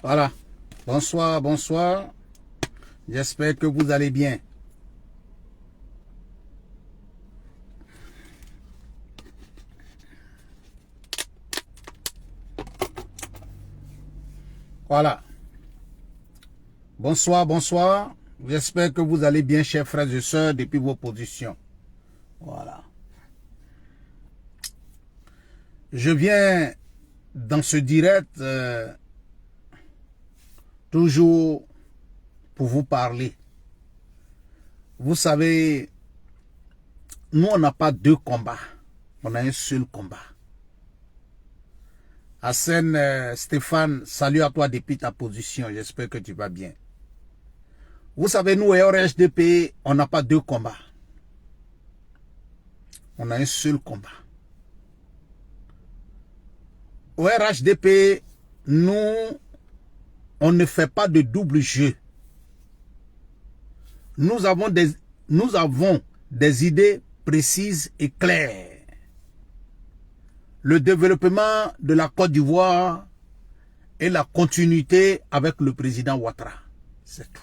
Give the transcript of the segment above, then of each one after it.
Voilà. Bonsoir, bonsoir. J'espère que vous allez bien. Voilà. Bonsoir, bonsoir. J'espère que vous allez bien, chers frères et sœurs, depuis vos positions. Voilà. Je viens dans ce direct toujours pour vous parler. Vous savez, nous, on n'a pas deux combats. On a un seul combat. Hassan, Stéphane, salut à toi depuis ta position. J'espère que tu vas bien. Vous savez, nous, au RHDP, on n'a pas deux combats. On a un seul combat. Au RHDP, nous, on ne fait pas de double jeu. Nous avons des idées précises et claires. Le développement de la Côte d'Ivoire et la continuité avec le président Ouattara. C'est tout.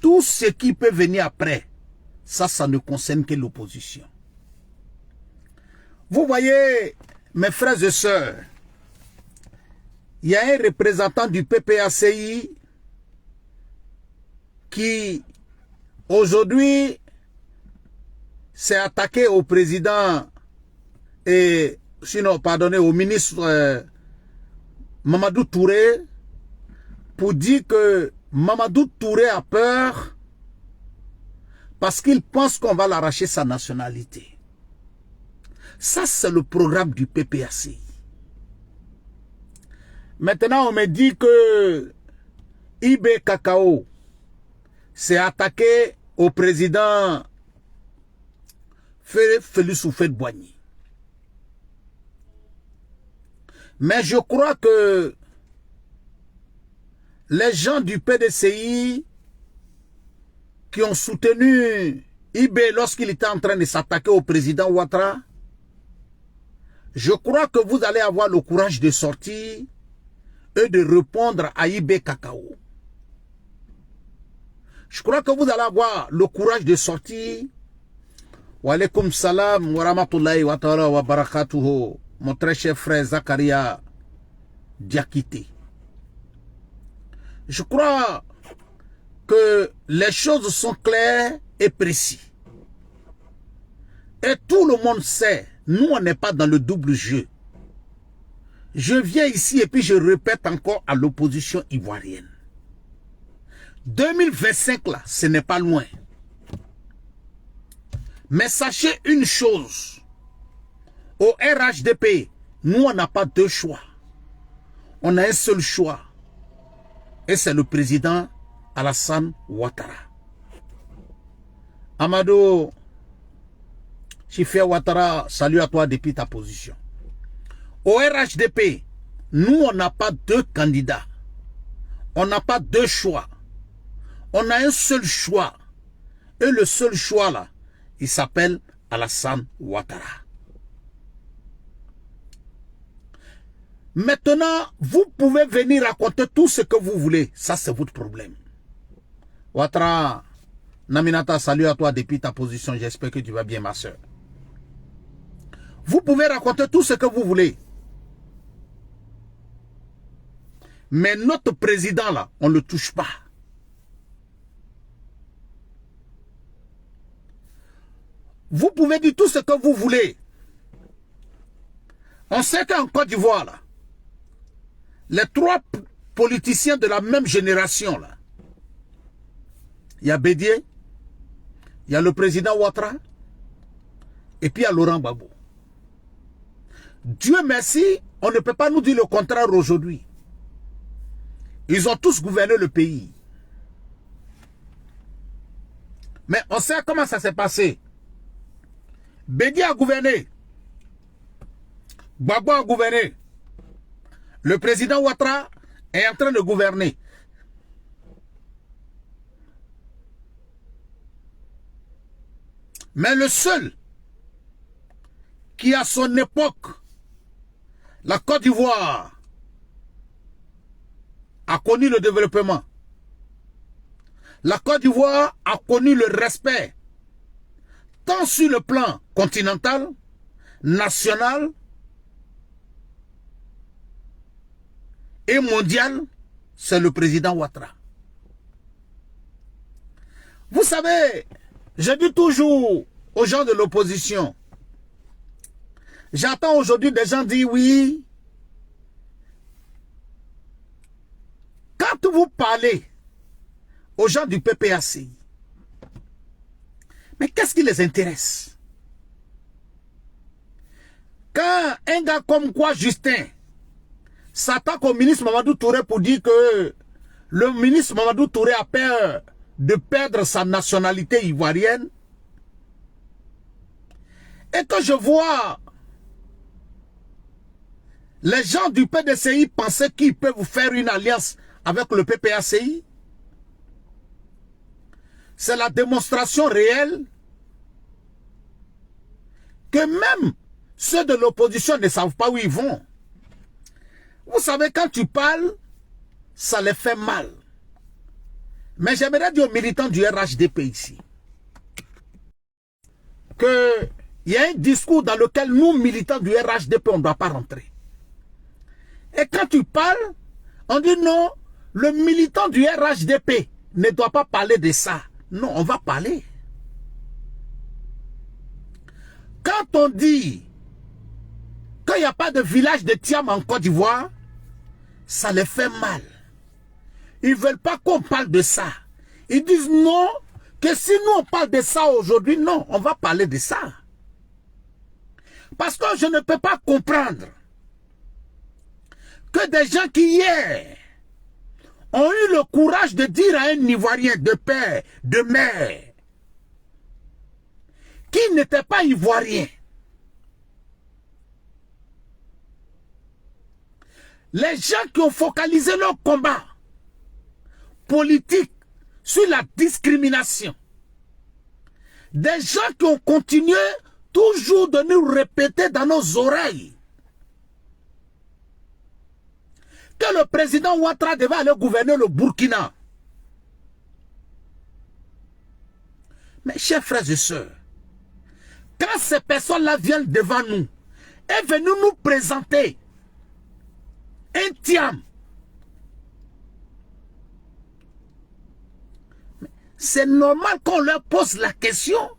Tout ce qui peut venir après, ça ne concerne que l'opposition. Vous voyez, mes frères et sœurs, il y a un représentant du PPACI qui, aujourd'hui, s'est attaqué au président et, sinon, pardonnez, au ministre Mamadou Touré pour dire que Mamadou Touré a peur parce qu'il pense qu'on va l'arracher sa nationalité. Ça, c'est le programme du PPACI. Maintenant, on me dit que IB Cacao s'est attaqué au président Félix Houphouët-Boigny. Mais je crois que les gens du PDCI qui ont soutenu IB lorsqu'il était en train de s'attaquer au président Ouattara, je crois que vous allez avoir le courage de sortir et de répondre à IB Cacao. Je crois que vous allez avoir le courage de sortir. Wa alaykoum salam wa rahmatullahi wa ta'ala wa barakatuhu. Mon très cher frère Zakaria Diakité. Je crois que les choses sont claires et précises. Et tout le monde sait, nous on n'est pas dans le double jeu. Je viens ici et puis je répète encore à l'opposition ivoirienne. 2025 là, ce n'est pas loin. Mais sachez une chose. Au RHDP, nous on n'a pas deux choix. On a un seul choix. Et c'est le président Alassane Ouattara. Amadou Chifé Ouattara, salut à toi depuis ta position. Au RHDP, nous on n'a pas deux candidats. On n'a pas deux choix. On a un seul choix. Et le seul choix là, il s'appelle Alassane Ouattara. Maintenant, vous pouvez venir raconter tout ce que vous voulez. Ça, c'est votre problème. Ouattara, Naminata, salut à toi depuis ta position. J'espère que tu vas bien, ma soeur. Vous pouvez raconter tout ce que vous voulez. Mais notre président, là, on ne le touche pas. Vous pouvez dire tout ce que vous voulez. On sait qu'en Côte d'Ivoire, là, les trois politiciens de la même génération, là, il y a Bédié, il y a le président Ouattara, et puis il y a Laurent Gbagbo. Dieu merci, on ne peut pas nous dire le contraire aujourd'hui. Ils ont tous gouverné le pays. Mais on sait comment ça s'est passé. Bédié a gouverné. Gbagbo a gouverné. Le président Ouattara est en train de gouverner. Mais le seul qui à son époque, la Côte d'Ivoire, a connu le développement. La Côte d'Ivoire a connu le respect, tant sur le plan continental, national et mondial, c'est le président Ouattara. Vous savez, je dis toujours aux gens de l'opposition, j'entends aujourd'hui des gens dire oui. Quand vous parlez aux gens du PPACI, mais qu'est-ce qui les intéresse? Quand un gars comme quoi Justin s'attaque au ministre Mamadou Touré pour dire que le ministre Mamadou Touré a peur de perdre sa nationalité ivoirienne, et que je vois les gens du PDCI penser qu'ils peuvent faire une alliance avec le PPACI, c'est la démonstration réelle que même ceux de l'opposition ne savent pas où ils vont. Vous savez, quand tu parles, ça les fait mal. Mais j'aimerais dire aux militants du RHDP ici qu'il y a un discours dans lequel nous, militants du RHDP, on ne doit pas rentrer. Et quand tu parles, on dit non, le militant du RHDP ne doit pas parler de ça. Non, on va parler. Quand on dit qu'il n'y a pas de village de Thiam en Côte d'Ivoire, ça les fait mal. Ils ne veulent pas qu'on parle de ça. Ils disent non, que si nous on parle de ça aujourd'hui, non, on va parler de ça. Parce que je ne peux pas comprendre que des gens qui hier ont eu le courage de dire à un Ivoirien de père, de mère, qui n'était pas Ivoirien, les gens qui ont focalisé leur combat politique sur la discrimination, des gens qui ont continué toujours de nous répéter dans nos oreilles que le président Ouattara devait aller gouverner le Burkina. Mes chers frères et sœurs, quand ces personnes-là viennent devant nous et viennent nous présenter un Thiam, c'est normal qu'on leur pose la question.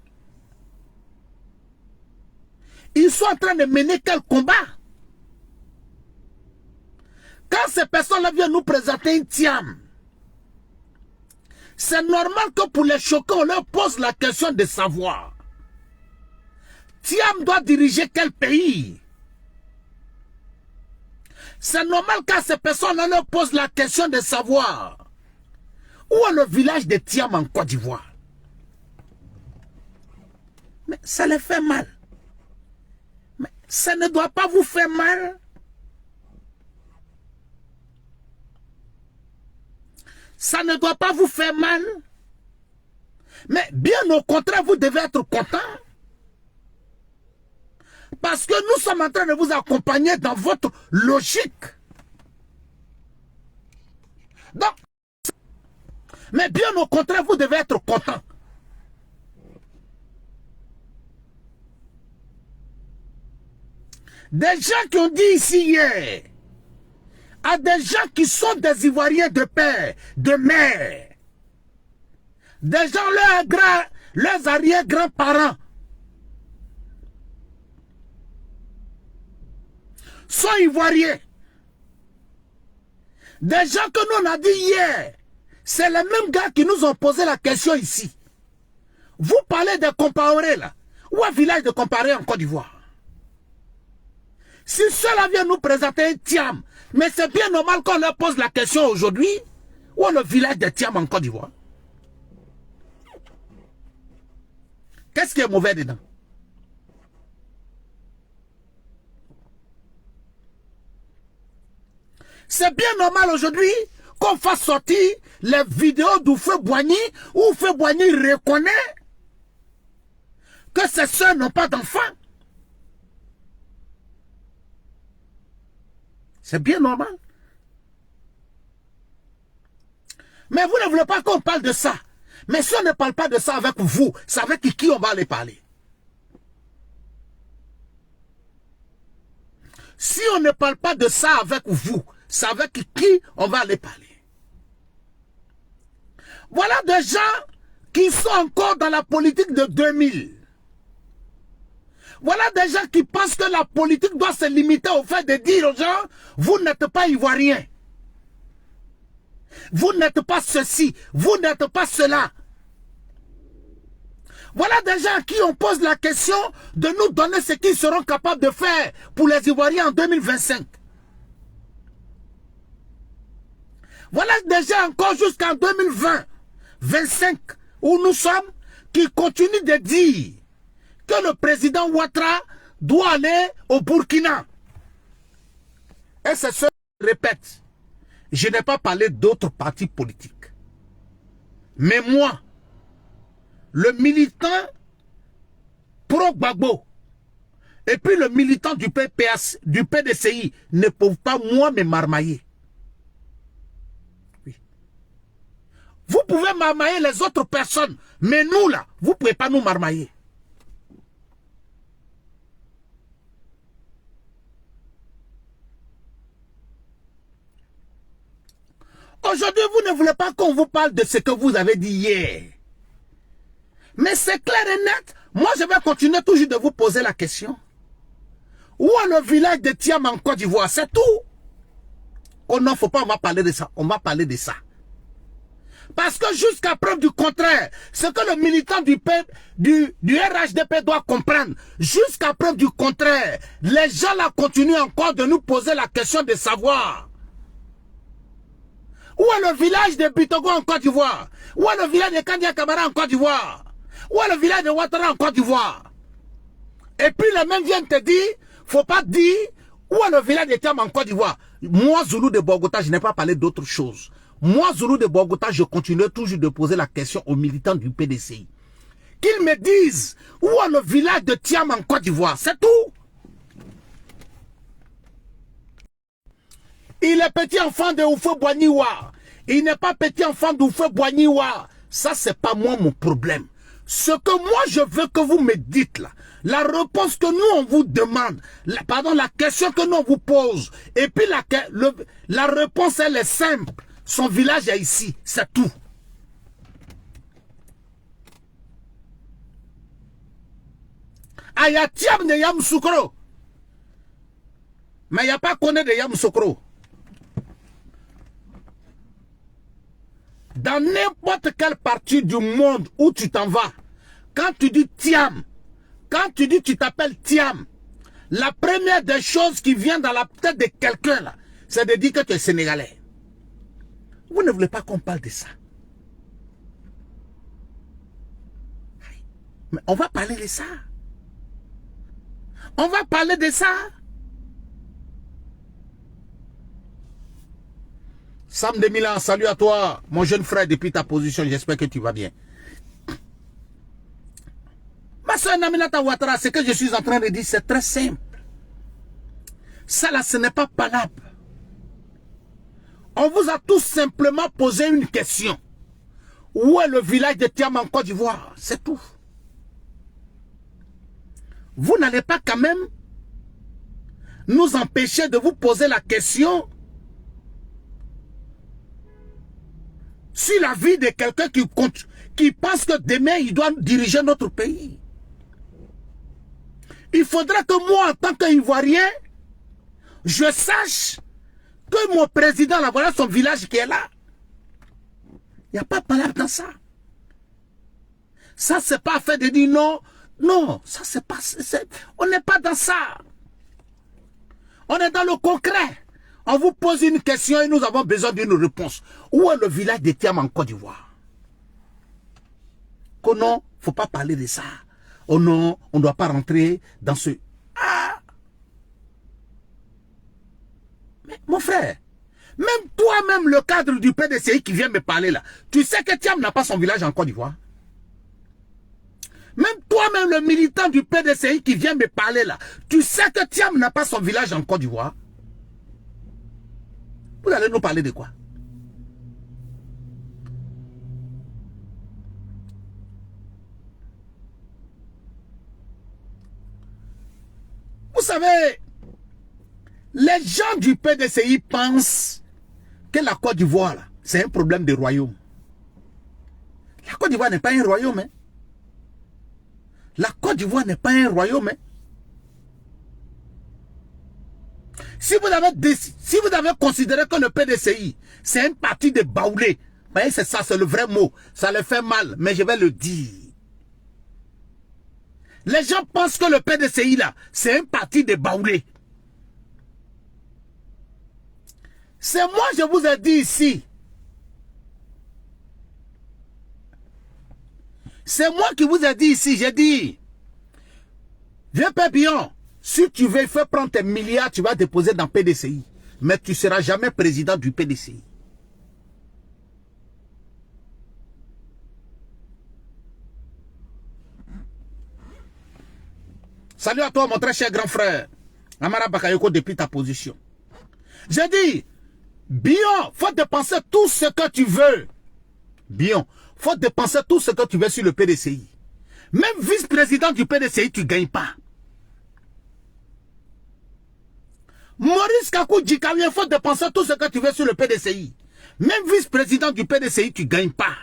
Ils sont en train de mener quel combat? Quand ces personnes-là viennent nous présenter un Thiam, c'est normal que pour les choquer, on leur pose la question de savoir. Thiam doit diriger quel pays? C'est normal quand ces personnes-là leur posent la question de savoir où est le village de Thiam en Côte d'Ivoire. Mais ça les fait mal. Mais ça ne doit pas vous faire mal. Ça ne doit pas vous faire mal. Mais bien au contraire, vous devez être content. Parce que nous sommes en train de vous accompagner dans votre logique. Donc, mais bien au contraire, vous devez être content. Des gens qui ont dit ici hier, à des gens qui sont des Ivoiriens de père, de mère, des gens, leurs arrière-grands-parents sont Ivoiriens. Des gens que nous on a dit hier, c'est les mêmes gars qui nous ont posé la question ici. Vous parlez de Compaoré là, ou un village de Compaoré en Côte d'Ivoire. Si cela vient nous présenter un Thiam, mais c'est bien normal qu'on leur pose la question aujourd'hui, où est le village de Thiam en Côte d'Ivoire? Qu'est-ce qui est mauvais dedans? C'est bien normal aujourd'hui qu'on fasse sortir les vidéos d'Oufé Boigny, où Oufé Boigny reconnaît que ses soeurs n'ont pas d'enfants. C'est bien normal. Mais vous ne voulez pas qu'on parle de ça. Mais si on ne parle pas de ça avec vous, c'est avec qui on va aller parler? Si on ne parle pas de ça avec vous, c'est avec qui on va aller parler? Voilà des gens qui sont encore dans la politique de 2000. Voilà des gens qui pensent que la politique doit se limiter au fait de dire aux gens, vous n'êtes pas ivoirien. Vous n'êtes pas ceci, vous n'êtes pas cela. Voilà des gens à qui on pose la question de nous donner ce qu'ils seront capables de faire pour les Ivoiriens en 2025. Voilà des gens encore jusqu'en 2020, 25, où nous sommes, qui continuent de dire que le président Ouattara doit aller au Burkina. Et c'est ce que je répète. Je n'ai pas parlé d'autres partis politiques. Mais moi, le militant pro-Gbagbo et puis le militant du PPS, du PDCI ne peuvent pas, moi, me marmailler. Oui. Vous pouvez marmailler les autres personnes, mais nous, là, vous ne pouvez pas nous marmailler. Aujourd'hui, vous ne voulez pas qu'on vous parle de ce que vous avez dit hier. Mais c'est clair et net. Moi, je vais continuer toujours de vous poser la question. Où est le village de Thiam en Côte d'Ivoire? C'est tout. Oh non, faut pas, on va parler de ça. On va parler de ça. Parce que jusqu'à preuve du contraire, ce que le militant du RHDP doit comprendre, jusqu'à preuve du contraire, les gens là continuent encore de nous poser la question de savoir. Où est le village de Bitogo en Côte d'Ivoire? Où est le village de Kandia Kamara en Côte d'Ivoire? Où est le village de Ouattara en Côte d'Ivoire? Et puis les mêmes viennent te dire, faut pas dire, où est le village de Thiam en Côte d'Ivoire? Moi, Zoulou de Bogota, je n'ai pas parlé d'autre chose. Moi, Zoulou de Bogota, je continue toujours de poser la question aux militants du PDCI. Qu'ils me disent, où est le village de Thiam en Côte d'Ivoire? C'est tout. Il est petit enfant de Oufou Boigniwa. Il n'est pas petit enfant d'Oufou Boigniwa. Ça, c'est pas moi mon problème. Ce que moi, je veux que vous me dites là, la réponse que nous, on vous demande, la question que nous, on vous pose, et puis la réponse, elle est simple. Son village est ici, c'est tout. Ah, il y a Thiam de Yamoussoukro. Mais il n'y a pas Koné de Yamoussoukro. Dans n'importe quelle partie du monde où tu t'en vas, quand tu dis Thiam, quand tu dis tu t'appelles Thiam, la première des choses qui vient dans la tête de quelqu'un là, c'est de dire que tu es sénégalais. Vous ne voulez pas qu'on parle de ça. Mais on va parler de ça. On va parler de ça. Sam de Milan, salut à toi, mon jeune frère, depuis ta position, j'espère que tu vas bien. Ma soeur Naminata Ouattara, ce que je suis en train de dire, c'est très simple. Ça là, ce n'est pas palable. On vous a tout simplement posé une question. Où est le village de Thiam en Côte d'Ivoire? C'est tout. Vous n'allez pas quand même nous empêcher de vous poser la question sur la vie de quelqu'un qui pense que demain, il doit diriger notre pays. Il faudra que moi, en tant qu'Ivoirien, je sache que mon président, là, voilà son village qui est là. Il n'y a pas de parole dans ça. Ça, c'est pas fait de dire non. Non, ça, c'est pas... On n'est pas dans ça. On est dans le concret. On vous pose une question et nous avons besoin d'une réponse. Où est le village de Thiam en Côte d'Ivoire? Oh non, il ne faut pas parler de ça. Oh non, on ne doit pas rentrer dans ce... Ah! Mais mon frère, même toi-même, le cadre du PDCI qui vient me parler là, tu sais que Thiam n'a pas son village en Côte d'Ivoire? Même toi-même, le militant du PDCI qui vient me parler là, tu sais que Thiam n'a pas son village en Côte d'Ivoire? Vous allez nous parler de quoi? savez, les gens du PDCI pensent que la Côte d'Ivoire, c'est un problème de royaume. La Côte d'Ivoire n'est pas un royaume. Hein. La Côte d'Ivoire n'est pas un royaume. Hein. Si vous avez considéré que le PDCI, c'est un parti de baoulés, c'est ça, c'est le vrai mot. Ça le fait mal, mais je vais le dire. Les gens pensent que le PDCI, là, c'est un parti de baoulés. C'est moi, je vous ai dit ici. C'est moi qui vous ai dit ici, j'ai dit, viens Pébion, si tu veux faire prendre tes milliards, tu vas déposer dans PDCI. Mais tu ne seras jamais président du PDCI. Salut à toi, mon très cher grand frère. Amara Bakayoko, depuis ta position. J'ai dit, Bion, faut dépenser tout ce que tu veux. Bion, faut dépenser tout ce que tu veux sur le PDCI. Même vice-président du PDCI, tu ne gagnes pas. Maurice Kakou Djikawi, il faut dépenser tout ce que tu veux sur le PDCI. Même vice-président du PDCI, tu ne gagnes pas.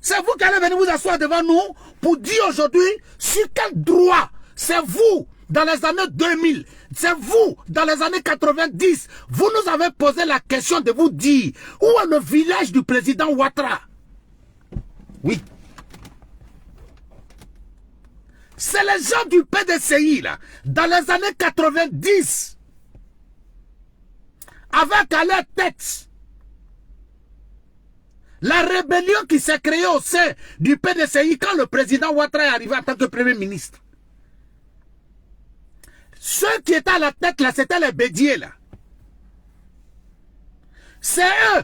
C'est vous qui allez venir vous asseoir devant nous pour dire aujourd'hui sur quel droit c'est vous dans les années 2000, c'est vous dans les années 90, vous nous avez posé la question de vous dire où est le village du président Ouattara. Oui. C'est les gens du PDCI là, dans les années 90, avec à leur tête la rébellion qui s'est créée au sein du PDCI quand le président Ouattara est arrivé en tant que premier ministre. Ceux qui étaient à la tête là, c'était les bédiers là. C'est eux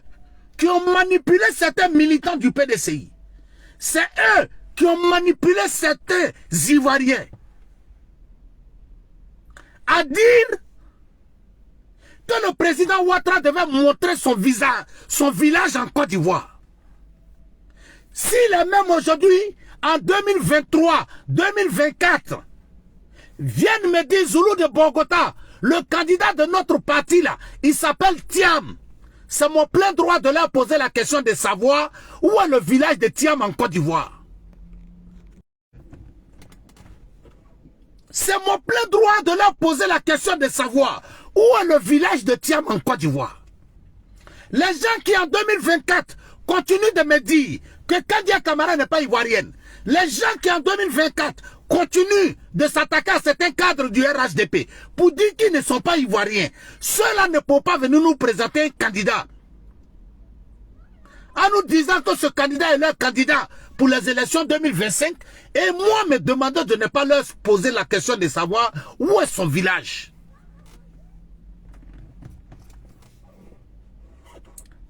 qui ont manipulé certains militants du PDCI. C'est eux qui ont manipulé certains Ivoiriens à dire que le président Ouattara devait montrer son visage, son village en Côte d'Ivoire. S'il est même aujourd'hui, en 2023, 2024, viennent me dire Zoulou de Bogota, le candidat de notre parti là, il s'appelle Thiam. C'est mon plein droit de leur poser la question de savoir où est le village de Thiam en Côte d'Ivoire. C'est mon plein droit de leur poser la question de savoir où est le village de Thiam en Côte d'Ivoire. Les gens qui en 2024 continuent de me dire que Kandia Camara n'est pas ivoirienne. Les gens qui en 2024 continuent de s'attaquer à certains cadres du RHDP pour dire qu'ils ne sont pas ivoiriens. Ceux-là ne peuvent pas venir nous présenter un candidat en nous disant que ce candidat est leur candidat pour les élections 2025 et moi me demandant de ne pas leur poser la question de savoir où est son village.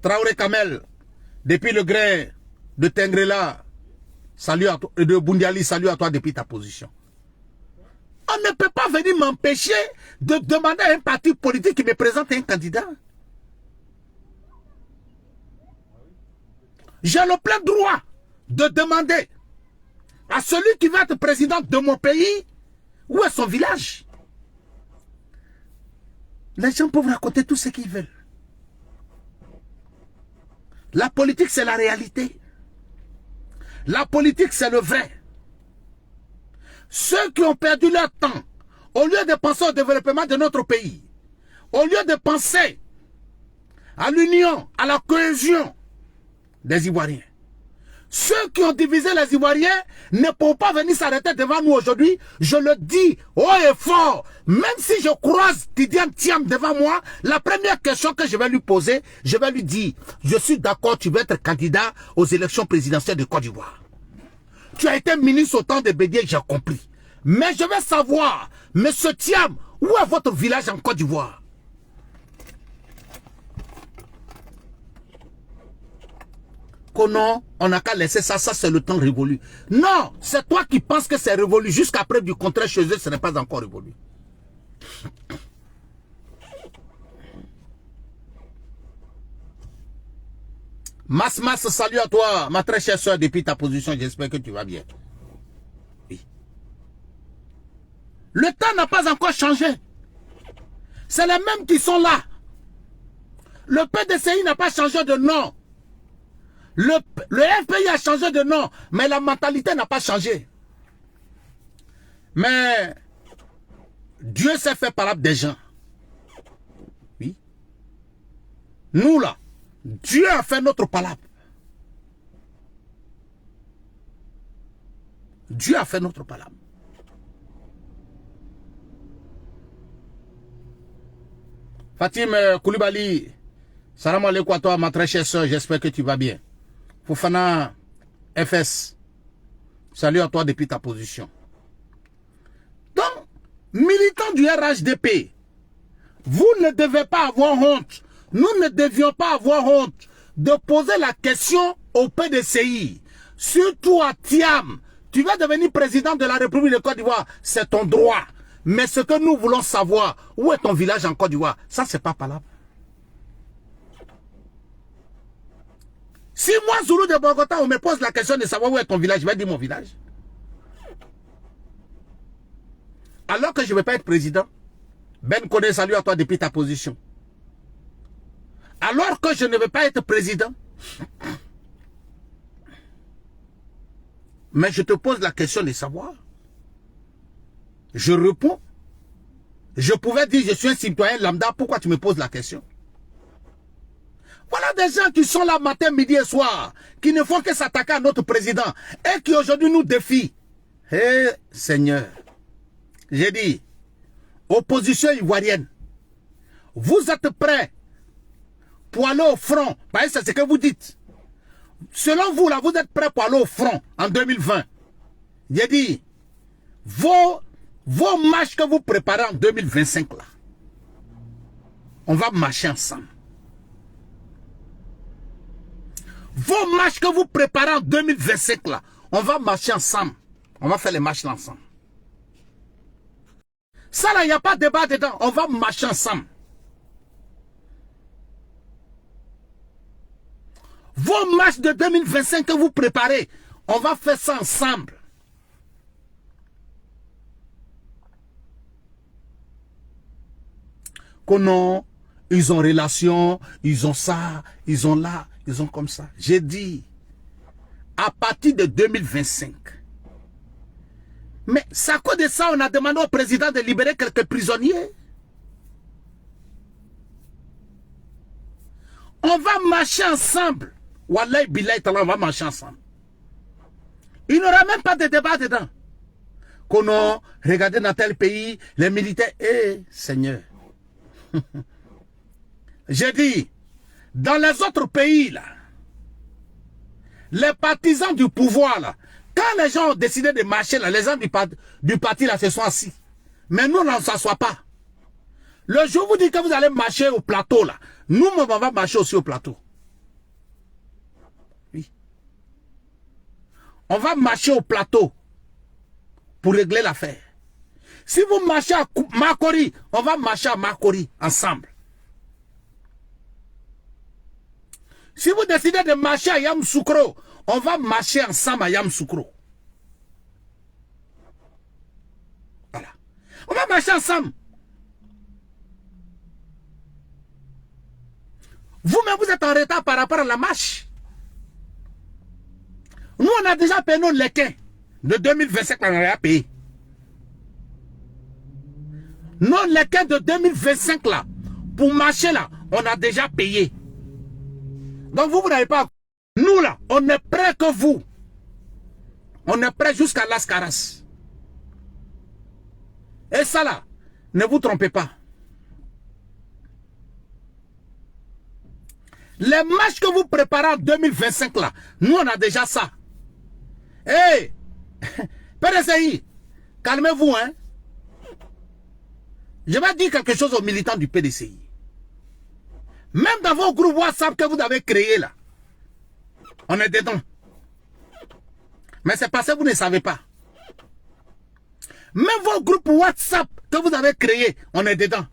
Traoré Kamel, depuis le gré de Tengrela, salut à toi, de Bundiali, salut à toi depuis ta position. On ne peut pas venir m'empêcher de demander à un parti politique qui me présente un candidat. J'ai le plein droit de demander à celui qui va être président de mon pays où est son village. Les gens peuvent raconter tout ce qu'ils veulent. La politique, c'est la réalité. La politique, c'est le vrai. Ceux qui ont perdu leur temps, au lieu de penser au développement de notre pays, au lieu de penser à l'union, à la cohésion des Ivoiriens, ceux qui ont divisé les Ivoiriens ne peuvent pas venir s'arrêter devant nous aujourd'hui. Je le dis haut et fort. Même si je croise Tidiane Thiam devant moi, la première question que je vais lui poser, je vais lui dire, je suis d'accord, tu veux être candidat aux élections présidentielles de Côte d'Ivoire. Tu as été ministre au temps de Bédié, j'ai compris. Mais je veux savoir, monsieur Thiam, où est votre village en Côte d'Ivoire? Non, on n'a qu'à laisser ça, ça c'est le temps révolu. Non, c'est toi qui penses que c'est révolu. Jusqu'à preuve du contraire, chez eux, ce n'est pas encore révolu. Mas, salut à toi, ma très chère soeur, depuis ta position, j'espère que tu vas bien. Oui. Le temps n'a pas encore changé. C'est les mêmes qui sont là. Le PDCI n'a pas changé de nom. Le FPI a changé de nom, mais la mentalité n'a pas changé. Mais Dieu s'est fait parler des gens. Oui. Nous là, Dieu a fait notre palabre. Dieu a fait notre palabre. Fatim Koulibaly, salam alaikum à toi, ma très chère soeur, j'espère que tu vas bien. Fofana FS, salut à toi depuis ta position. Donc, militants du RHDP, vous ne devez pas avoir honte. Nous ne devions pas avoir honte de poser la question au PDCI. Surtout à Thiam. Tu vas devenir président de la République de Côte d'Ivoire. C'est ton droit. Mais ce que nous voulons savoir, où est ton village en Côte d'Ivoire? Ça, c'est pas palable. Si moi, Zoulou de Bogota, on me pose la question de savoir où est ton village, je vais dire mon village. Alors que je ne vais pas être président. Ben Koné, salut à toi depuis ta position. Alors que je ne vais pas être président. Mais je te pose la question de savoir. Je réponds. Je pouvais dire je suis un citoyen lambda, pourquoi tu me poses la question? Voilà des gens qui sont là matin, midi et soir, qui ne font que s'attaquer à notre président et qui aujourd'hui nous défient. Hé Seigneur, j'ai dit, opposition ivoirienne, vous êtes prêts pour aller au front? Parce que c'est ce que vous dites. Selon vous, là, vous êtes prêts pour aller au front en 2020. J'ai dit, vos marches que vous préparez en 2025, là, on va marcher ensemble. Vos marches que vous préparez en 2025, là, on va marcher ensemble. On va faire les marches là ensemble. Ça, là, il n'y a pas de débat dedans. On va marcher ensemble. Vos marches de 2025 que vous préparez, on va faire ça ensemble. Que non, ils ont relation, ils ont ça, ils ont là, ils ont comme ça. J'ai dit, à partir de 2025, mais c'est à cause de ça on a demandé au président de libérer quelques prisonniers. On va marcher ensemble. Wallahi billahi ta'ala, on va marcher ensemble. Il n'y aura même pas de débat dedans. Que non, regardez dans tel pays, les militaires, Seigneur. J'ai dit, dans les autres pays, là, les partisans du pouvoir, là, quand les gens ont décidé de marcher, là, les gens du parti là, se sont assis. Mais nous, on ne s'assoit pas. Le jour où vous dites que vous allez marcher au plateau, là, nous, on va marcher aussi au plateau. Oui. On va marcher au plateau pour régler l'affaire. Si vous marchez à Makori, on va marcher à Makori ensemble. Si vous décidez de marcher à Yamoussoukro, on va marcher ensemble à Yamoussoukro. Voilà. On va marcher ensemble. Vous-même, vous êtes en retard par rapport à la marche. Nous, on a déjà payé nos lequins de 2025, on a payé. Nos lequins de 2025, là, pour marcher, là, on a déjà payé. Donc, vous n'avez pas... Nous, là, on est prêts que vous. On est prêts jusqu'à Las Caras. Et ça, là, ne vous trompez pas. Les matchs que vous préparez en 2025, là, nous, on a déjà ça. Hé, PDCI, calmez-vous, hein. Je vais dire quelque chose aux militants du PDCI. Même dans vos groupes WhatsApp que vous avez créés, là, on est dedans. Mais c'est parce que vous ne savez pas. Même vos groupes WhatsApp que vous avez créés, on est dedans.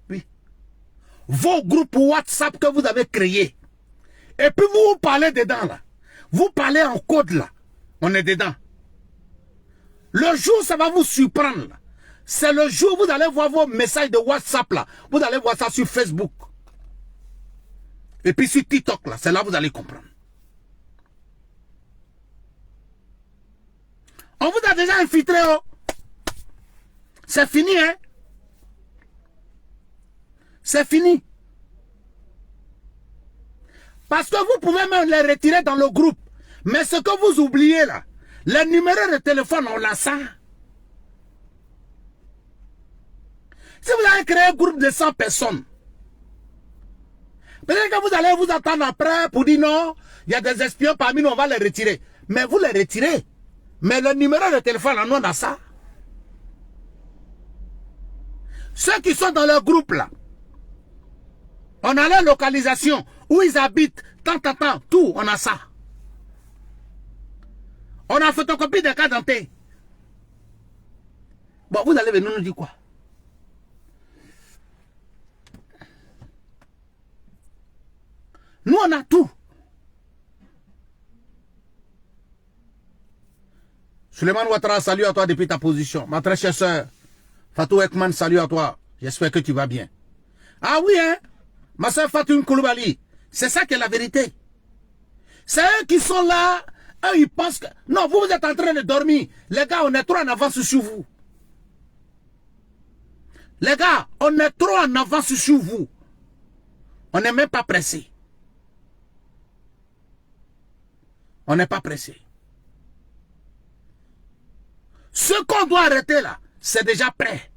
Oui. vos groupes WhatsApp que vous avez créés. Et puis vous parlez dedans là. Vous parlez en code là. On est dedans. Le jour ça va vous surprendre là. C'est le jour où vous allez voir vos messages de WhatsApp là. Vous allez voir ça sur Facebook. Et puis sur TikTok là. C'est là que vous allez comprendre. On vous a déjà infiltré. Oh. C'est fini, hein. C'est fini. Parce que vous pouvez même les retirer dans le groupe. Mais ce que vous oubliez là, les numéros de téléphone, on l'a ça. Si vous avez créé un groupe de 100 personnes, peut-être que vous allez vous attendre après pour dire non, il y a des espions parmi nous, on va les retirer. Mais vous les retirez. Mais le numéro de téléphone, on a ça. Ceux qui sont dans le groupe là, on a leur localisation, où ils habitent, tant, tout, on a ça. On a photocopie des cartes d'identité. Bon, vous allez venir nous dire quoi? Nous, on a tout. Suleiman Ouattara, salut à toi depuis ta position. Ma très chère soeur, Fatou Ekman, salut à toi. J'espère que tu vas bien. Ah oui, hein? Ma soeur Fatou Koulibaly, c'est ça qui est la vérité. C'est eux qui sont là, eux ils pensent que... Non, vous êtes en train de dormir. Les gars, on est trop en avance sur vous. Les gars, on est trop en avance sur vous. On n'est même pas pressé. On n'est pas pressé. Ce qu'on doit arrêter là, c'est déjà prêt.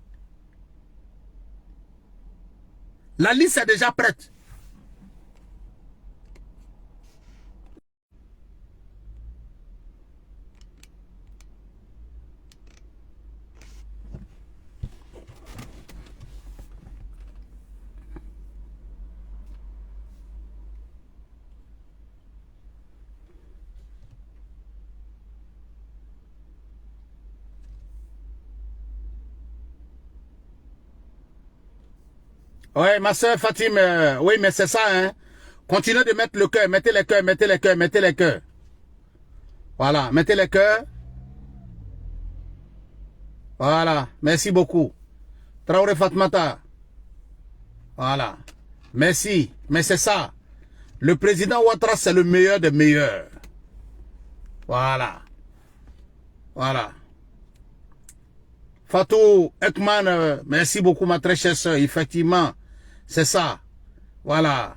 La liste est déjà prête. Ouais, ma soeur Fatim, oui, mais c'est ça, hein. Continuez de mettre le cœur, mettez les cœurs, mettez les cœurs, mettez les cœurs. Voilà, mettez les cœurs. Voilà, merci beaucoup. Traoré Fatmata. Voilà, merci, mais c'est ça. Le président Ouattara, c'est le meilleur des meilleurs. Voilà. Voilà. Fatou Ekman, merci beaucoup, ma très chère soeur. Effectivement, c'est ça. Voilà.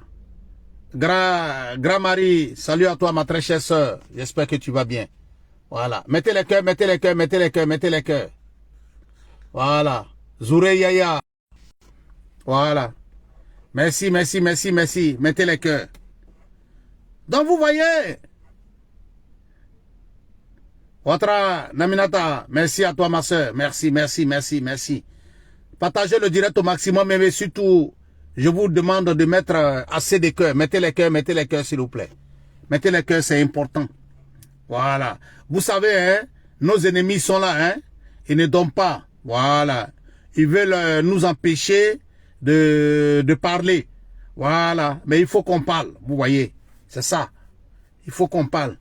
Grand Marie, salut à toi, ma très chère soeur. J'espère que tu vas bien. Voilà. Mettez les cœurs, mettez les cœurs, mettez les cœurs, mettez les cœurs. Voilà. Zouré Yaya. Voilà. Merci, merci, merci, merci. Mettez les cœurs. Donc vous voyez. Ouattara, Naminata, merci à toi ma soeur. Merci, merci, merci, merci. Partagez le direct au maximum, mais surtout, je vous demande de mettre assez de cœurs. Mettez les cœurs s'il vous plaît. Mettez les cœurs, c'est important. Voilà. Vous savez, hein, nos ennemis sont là, hein. Ils ne dorment pas. Voilà. Ils veulent nous empêcher de parler. Voilà. Mais il faut qu'on parle. Vous voyez. C'est ça. Il faut qu'on parle.